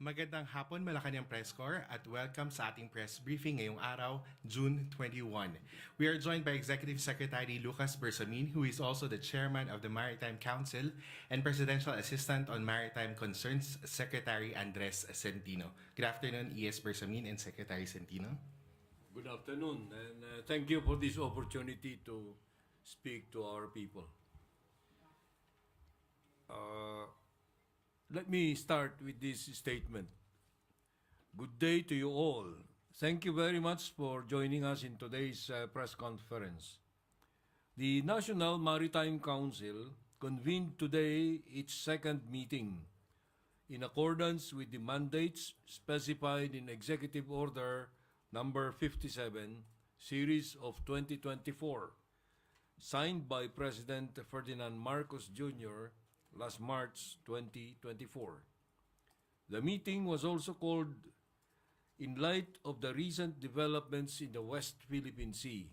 Magandang hapon, Malacanang Press Corps, at welcome sa ating press briefing ngayong araw, June 21. We are joined by Executive Secretary Lucas Bersamin, who is also the Chairman of the Maritime Council and Presidential Assistant on Maritime Concerns, Secretary Andres Centino. Good afternoon, ES Bersamin and Secretary Centino. Good afternoon, and thank you for this opportunity to speak to our people. Let me start with this statement. Good day to you all. Thank you very much for joining us in today's press conference. The National Maritime Council convened today its second meeting in accordance with the mandates specified in Executive Order Number 57, Series of 2024, signed by President Ferdinand Marcos Jr. last March 2024. The meeting was also called in light of the recent developments in the West Philippine Sea.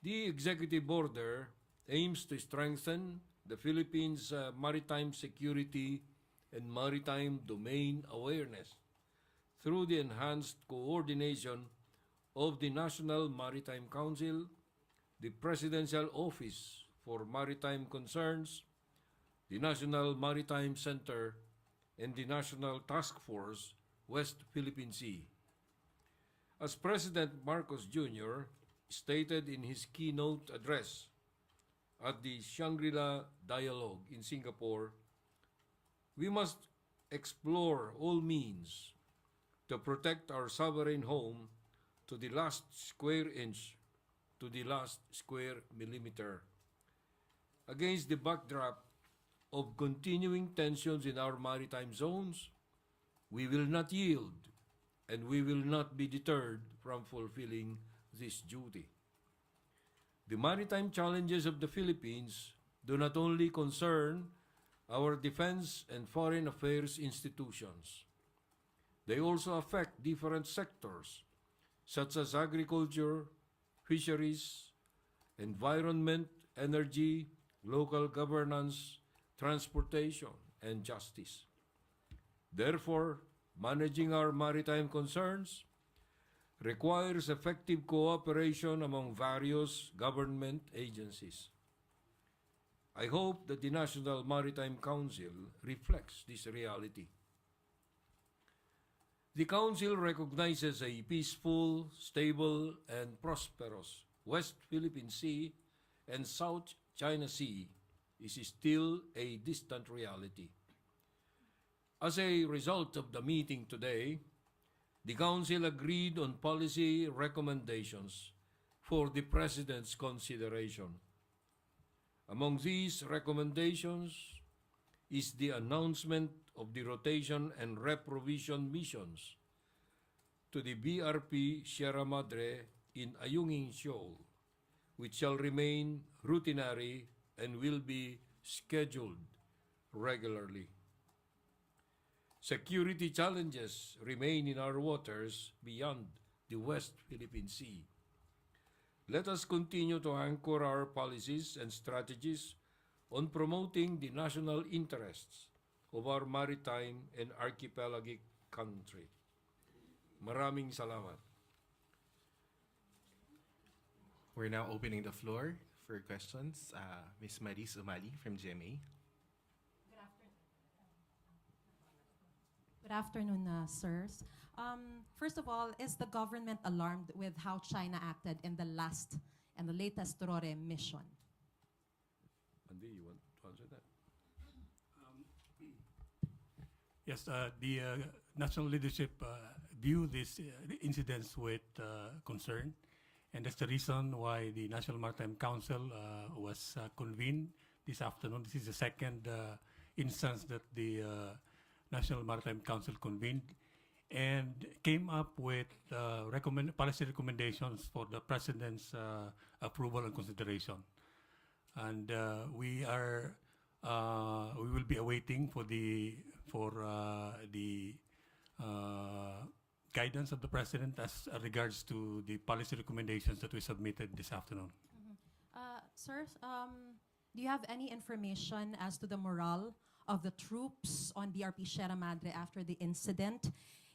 The executive order aims to strengthen the Philippines' maritime security and maritime domain awareness through the enhanced coordination of the National Maritime Council, the Presidential Office for Maritime Concerns, the National Maritime Center, and the National Task Force West Philippine Sea. As President Marcos Jr. stated in his keynote address at the Shangri-La Dialogue in Singapore, we must explore all means to protect our sovereign home to the last square inch, to the last square millimeter. Against the backdrop of continuing tensions in our maritime zones, we will not yield and we will not be deterred from fulfilling this duty. The maritime challenges of the Philippines do not only concern our defense and foreign affairs institutions. They also affect different sectors such as agriculture, fisheries, environment, energy, local governance, transportation, and justice. Therefore, managing our maritime concerns requires effective cooperation among various government agencies. I hope that the National Maritime Council reflects this reality. The Council recognizes a peaceful, stable, and prosperous West Philippine Sea and South China Sea is still a distant reality. As a result of the meeting today, the Council agreed on policy recommendations for the President's consideration. Among these recommendations is the announcement of the rotation and reprovision missions to the BRP Sierra Madre in Ayungin Shoal, which shall remain routinary and will be scheduled regularly. Security challenges remain in our waters beyond the West Philippine Sea. Let us continue to anchor our policies and strategies on promoting the national interests of our maritime and archipelagic country. Maraming salamat. We're now opening the floor for questions. Ms. Maris Umali from GMA. Good afternoon, sirs. First of all, is the government alarmed with how China acted in the latest RORE mission? Andy, you want to answer that? Yes, the national leadership view these incidents with concern, and that's the reason why the National Maritime Council was convened this afternoon. This is the second instance that the National Maritime Council convened and came up with policy recommendations for the President's approval and consideration. And we will be awaiting for the guidance of the President as regards to the policy recommendations that we submitted this afternoon. Sir, do you have any information as to the morale of the troops on BRP Sierra Madre after the incident.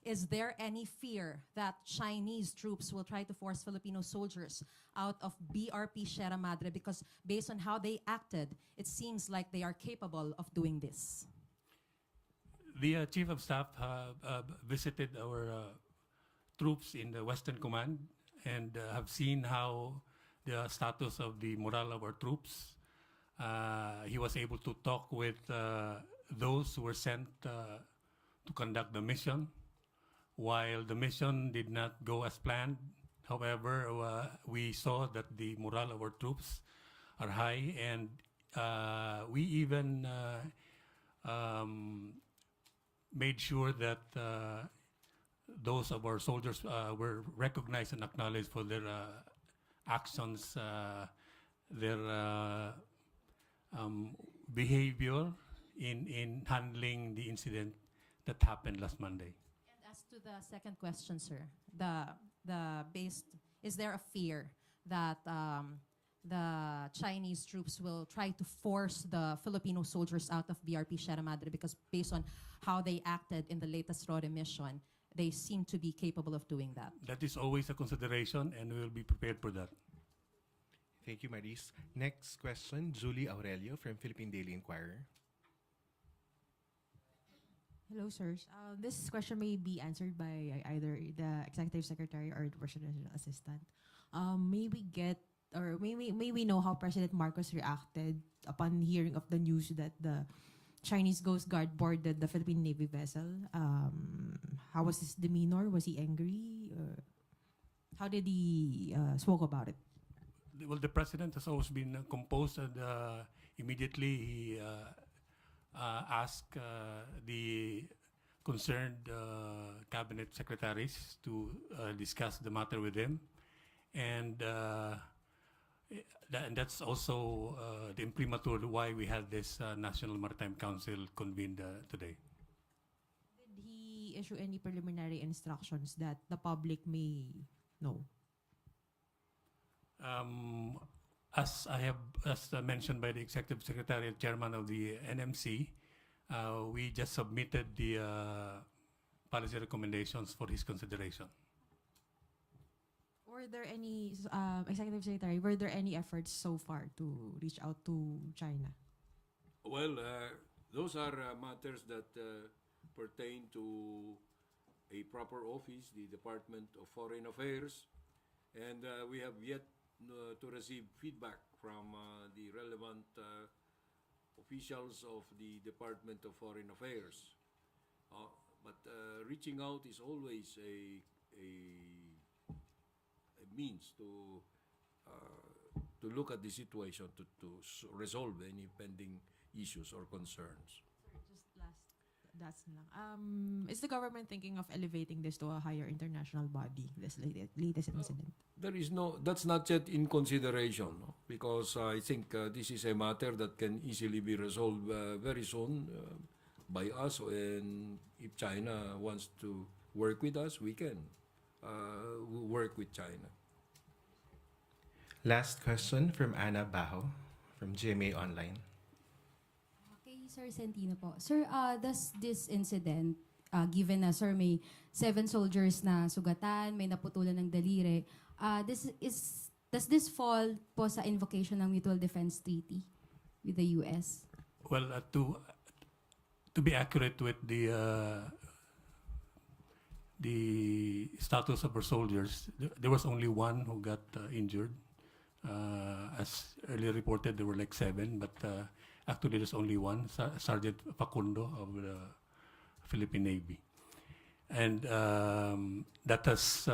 Is there any fear that Chinese troops will try to force Filipino soldiers out of BRP Sierra Madre? Because based on how they acted, it seems like they are capable of doing this. The Chief of Staff visited our troops in the Western Command and have seen how the status of the morale of our troops. He was able to talk with those who were sent to conduct the mission. While the mission did not go as planned, however, we saw that the morale of our troops are high, and we even made sure that those of our soldiers were recognized and acknowledged for their actions, their behavior in handling the incident that happened last Monday. And as to the second question, sir, is there a fear that the Chinese troops will try to force the Filipino soldiers out of BRP Sierra Madre, because based on how they acted in the latest RORE mission, they seem to be capable of doing that? That is always a consideration, and we will be prepared for that. Thank you, Maris. Next question, Julie Aurelio from Philippine Daily Inquirer. Hello, sirs. This question may be answered by either the Executive Secretary or the Presidential Assistant. May we get, or may we know how President Marcos reacted upon hearing of the news that the Chinese Coast Guard boarded the Philippine Navy vessel? How was his demeanor? Was he angry? How did he spoke about it? Well, the President has always been composed, and immediately he asked the concerned cabinet secretaries to discuss the matter with him. And that's also the imprimatur why we had this National Maritime Council convened today. Did he issue any preliminary instructions that the public may know? As mentioned by the Executive Secretary and Chairman of the NMC, we just submitted the policy recommendations for his consideration. Were there any, Executive Secretary, were there any efforts so far to reach out to China? Well, those are matters that pertain to a proper office, the Department of Foreign Affairs, and we have yet to receive feedback from the relevant officials of the Department of Foreign Affairs. But reaching out is always a means to look at the situation, to resolve any pending issues or concerns. Just that's lang. Is the government thinking of elevating this to a higher international body, this latest incident? There is no, that's not yet in consideration, no? Because I think this is a matter that can easily be resolved very soon by us, and if China wants to work with us, we can work with China. Last question from Ana Bajo from GMA Online. Okay, Sir Centino po. Sir, does this incident, given na sir may 7 soldiers na sugatan, may naputulan ng daliri, does this fall po sa invocation ng Mutual Defense Treaty with the US? Well, to be accurate with the status of our soldiers, there was only one who got injured. As earlier reported, there were like 7, but actually there's only one, Sergeant Facundo of the Philippine Navy. And that has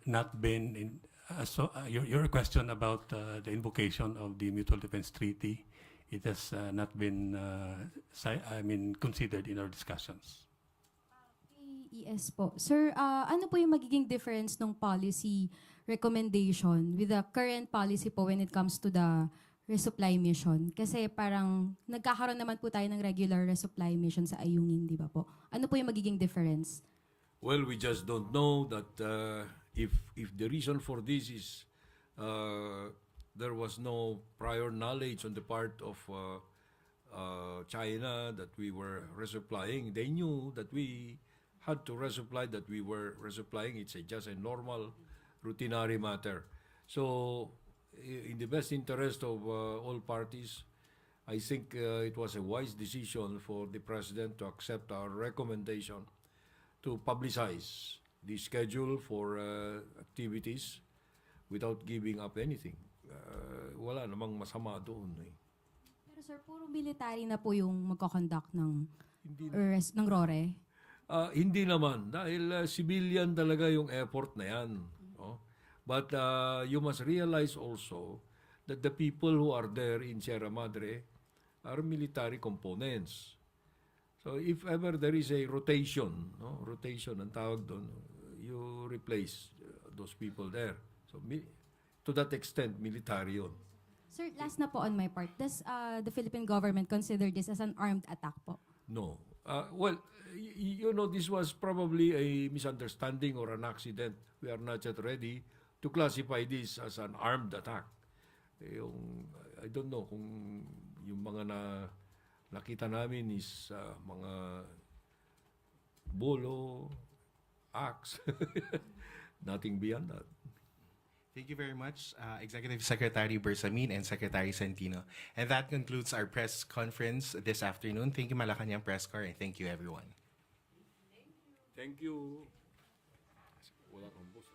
not been in. So your question about the invocation of the Mutual Defense Treaty, it has not been considered in our discussions. Yes po. Sir, ano po yung magiging difference ng policy recommendation with the current policy po when it comes to the resupply mission? Kasi parang nagkakaroon naman po tayo ng regular resupply mission sa Ayungin, di ba po? Ano po yung magiging difference? Well, we just don't know that if the reason for this is there was no prior knowledge on the part of China that we were resupplying. They knew that we had to resupply, that we were resupplying. It's just a normal, routinary matter. So, in the best interest of all parties, I think it was a wise decision for the President to accept our recommendation to publicize the schedule for activities without giving up anything. Wala namang masama doon eh. Pero sir, puro military na po yung magko-conduct ng, Hindi ng RORE. Hindi naman, dahil civilian talaga yung effort na yan. No? But you must realize also that the people who are there in Sierra Madre are military components. So if ever there is a rotation, no? Rotation ang tawag doon, you replace those people there. So to that extent, military yun. Sir, last na po on my part. Does the Philippine government consider this as an armed attack po? No. Well, you know, this was probably a misunderstanding or an accident. We are not yet ready to classify this as an armed attack. I don't know kung yung mga nakita namin is mga bolo, axe, nothing beyond that. Thank you very much, Executive Secretary Bersamin and Secretary Centino. And that concludes our press conference this afternoon. Thank you, Malacanang Press Corps, and thank you, everyone. Thank you. Wala kang boss.